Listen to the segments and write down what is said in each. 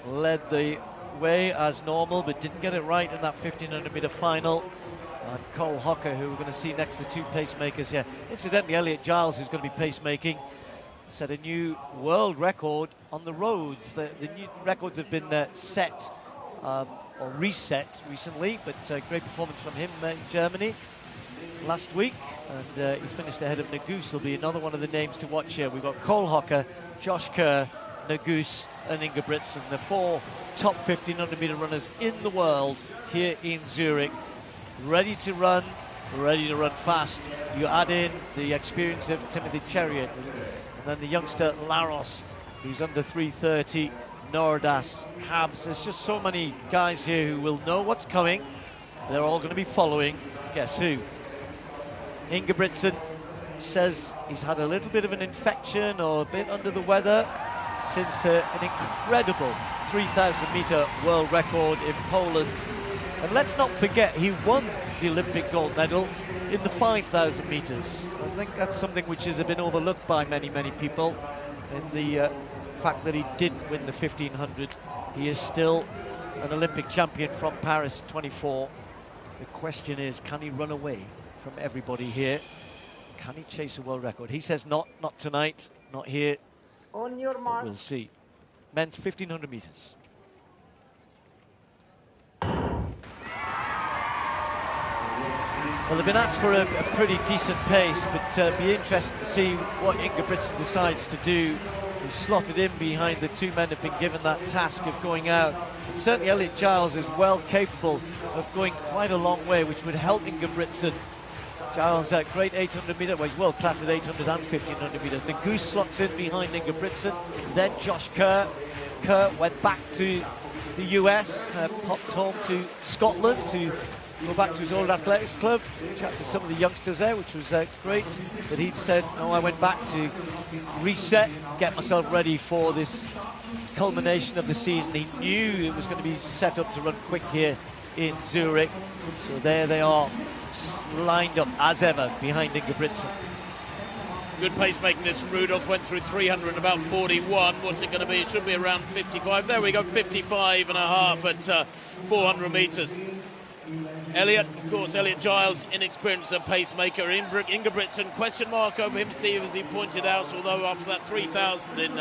led the way as normal, but didn't get it right in that 1500-meter final. And Cole Hocker, who we're going to see next to two pacemakers here. Incidentally, Elliot Giles, who's going to be pacemaking, set a new world record on the roads. The new records have been set or reset recently, but great performance from him in Germany last week, and he finished ahead of Nagus. Will be another one of the names to watch here. We've got Cole Hocker, Josh Kerr, Nagus and Ingebrigtsen, the four top 1500-meter runners in the world here in Zurich, ready to run fast. You add in the experience of Timothy Chariot, and then the youngster Laros, who's under 3:30, Nordas, Habs. There's just so many guys here who will know what's coming. They're all going to be following. Guess who? Ingebrigtsen says he's had a little bit of an infection or a bit under the weather since an incredible 3,000-meter world record in Poland. And let's not forget, he won the Olympic gold medal in the 5,000 meters. I think that's something which has been overlooked by many, many people, in the fact that he didn't win the 1500. He is still an Olympic champion from Paris 24. The question is, can he run away from everybody here? Can he chase a world record? He says not tonight, not here. On your mark. We'll see. Men's 1500 meters. Well, they've been asked for a pretty decent pace, but be interested to see what Ingebrigtsen decides to do. He's slotted in behind the two men who've been given that task of going out. And certainly Elliot Giles is well capable of going quite a long way, which would help Ingebrigtsen. Giles, great 800-meter, well, he's world class at 800 and 1500 meters. Nagus slots in behind Ingebrigtsen, then Josh Kerr. Kerr went back to the US, popped home to Scotland to go back to his old athletics club, chat to some of the youngsters there, which was great. But he'd said, no, I went back to reset, get myself ready for this culmination of the season. He knew it was going to be set up to run quick here in Zurich. So there they are, lined up as ever behind Ingebrigtsen. Good pacemaking this from Rudolph, went through 300 and about 41. What's it going to be? It should be around 55. There we go, 55 and a half at 400 meters. Elliot, of course, Elliot Giles, inexperienced pacemaker. Ingebrigtsen, question mark over him, Steve, as he pointed out, although after that 3,000 in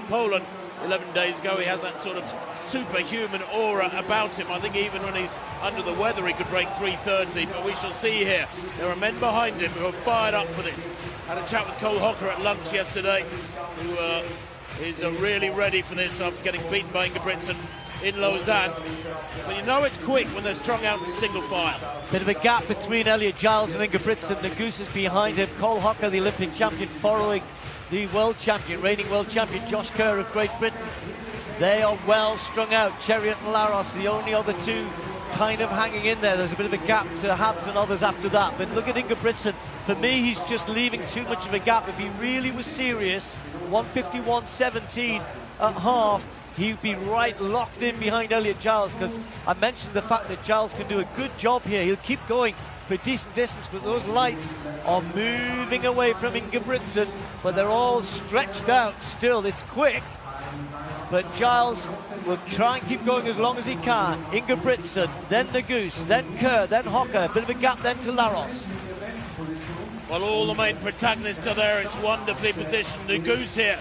Poland 11 days ago, he has that sort of superhuman aura about him. I think even when he's under the weather, he could break 3:30, but we shall see here. There are men behind him who are fired up for this. Had a chat with Cole Hocker at lunch yesterday, who is really ready for this after getting beaten by Ingebrigtsen in Lausanne. But you know it's quick when they're strung out in single file. Bit of a gap between Elliot Giles and Ingebrigtsen. Nagus is behind him. Cole Hocker, the Olympic champion, following the world champion, reigning world champion, Josh Kerr of Great Britain. They are well strung out. Chariot and Laros, the only other two kind of hanging in there. There's a bit of a gap to Habs and others after that. But look at Ingebrigtsen. For me, he's just leaving too much of a gap. If he really was serious, 151.17 at half, he'd be right locked in behind Elliot Giles, because I mentioned the fact that Giles can do a good job here. He'll keep going for a decent distance, but those lights are moving away from Ingebrigtsen, but they're all stretched out still. It's quick, but Giles will try and keep going as long as he can. Ingebrigtsen, then Nagus, then Kerr, then Hocker. A bit of a gap then to Laros. Well, all the main protagonists are there. It's wonderfully positioned. Nagus here,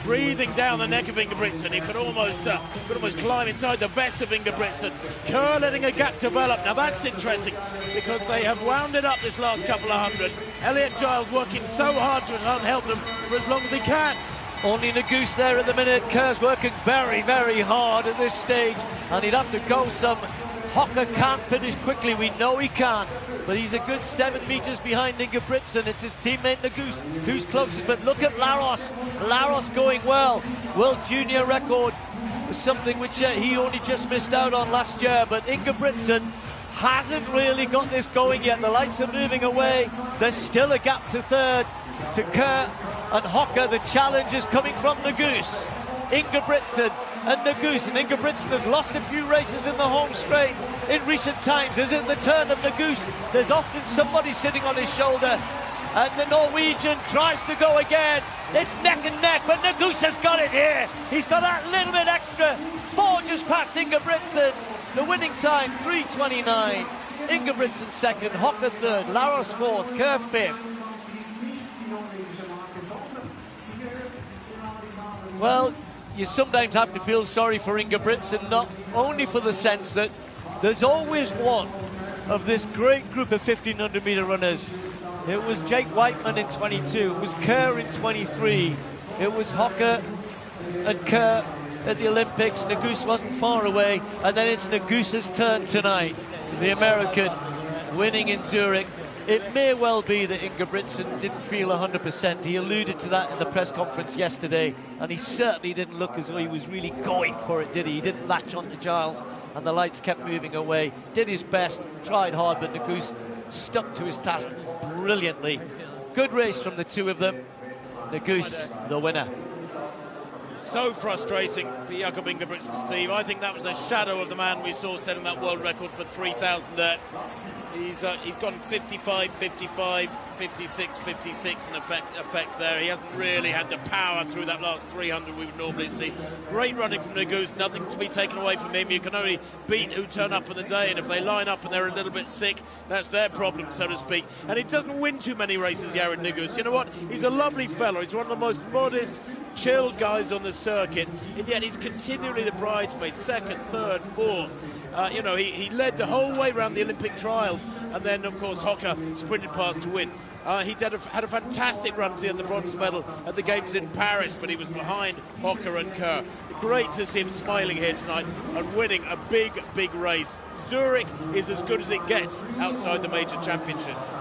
breathing down the neck of Ingebrigtsen. He could almost climb inside the vest of Ingebrigtsen. Kerr letting a gap develop. Now that's interesting, because they have wound it up this last couple of hundred. Elliot Giles working so hard to try and help them for as long as he can. Only Nagus there at the minute. Kerr's working very, very hard at this stage, and he'd have to go some. Hocker can't finish quickly, we know he can't, but he's a good 7 meters behind Ingebrigtsen. It's his teammate Nagus who's closest, but look at Laros. Laros going well. World junior record was something which he only just missed out on last year, but Ingebrigtsen hasn't really got this going yet. The lights are moving away. There's still a gap to third, to Kerr and Hocker. The challenge is coming from Nagus. Ingebrigtsen and Nagus, and Ingebrigtsen has lost a few races in the home straight in recent times. Is it the turn of Nagus? There's often somebody sitting on his shoulder. And the Norwegian tries to go again. It's neck and neck, but Nagus has got it here. He's got that little bit extra. 4 just past Ingebrigtsen. The winning time, 3:29. Ingebrigtsen second, Hocker third, Laros fourth, Kerr fifth. Well, you sometimes have to feel sorry for Ingebrigtsen, not only for the sense that there's always one of this great group of 1500 meter runners. It was Jake Whiteman in 22, it was Kerr in 23, it was Hocker and Kerr at the Olympics. Nagus wasn't far away, and then it's Nagus's turn tonight, the American winning in Zurich. It may well be that Ingebrigtsen didn't feel 100%. He alluded to that in the press conference yesterday, and he certainly didn't look as though he was really going for it, did he? He didn't latch on to Giles, and the lights kept moving away. Did his best, tried hard, but Nagus stuck to his task brilliantly. Good race from the two of them. Nagus, the winner. So frustrating for Jakob Ingebrigtsen, Steve. I think that was a shadow of the man we saw setting that world record for 3,000 there. He's gone 55, 55, 56, 56 in effect there. He hasn't really had the power through that last 300 we would normally see. Great running from Nagus, nothing to be taken away from him. You can only beat who turn up on the day, and if they line up and they're a little bit sick, that's their problem, so to speak. And he doesn't win too many races, Jared Nagus. You know what? He's a lovely fellow. He's one of the most modest, chilled guys on the circuit, and yet he's continually the bridesmaid, second, third, fourth. You know, he led the whole way around the Olympic trials, and then, of course, Hocker sprinted past to win. He had a fantastic run to get the bronze medal at the Games in Paris, but he was behind Hocker and Kerr. Great to see him smiling here tonight and winning a big, big race. Zurich is as good as it gets outside the major championships.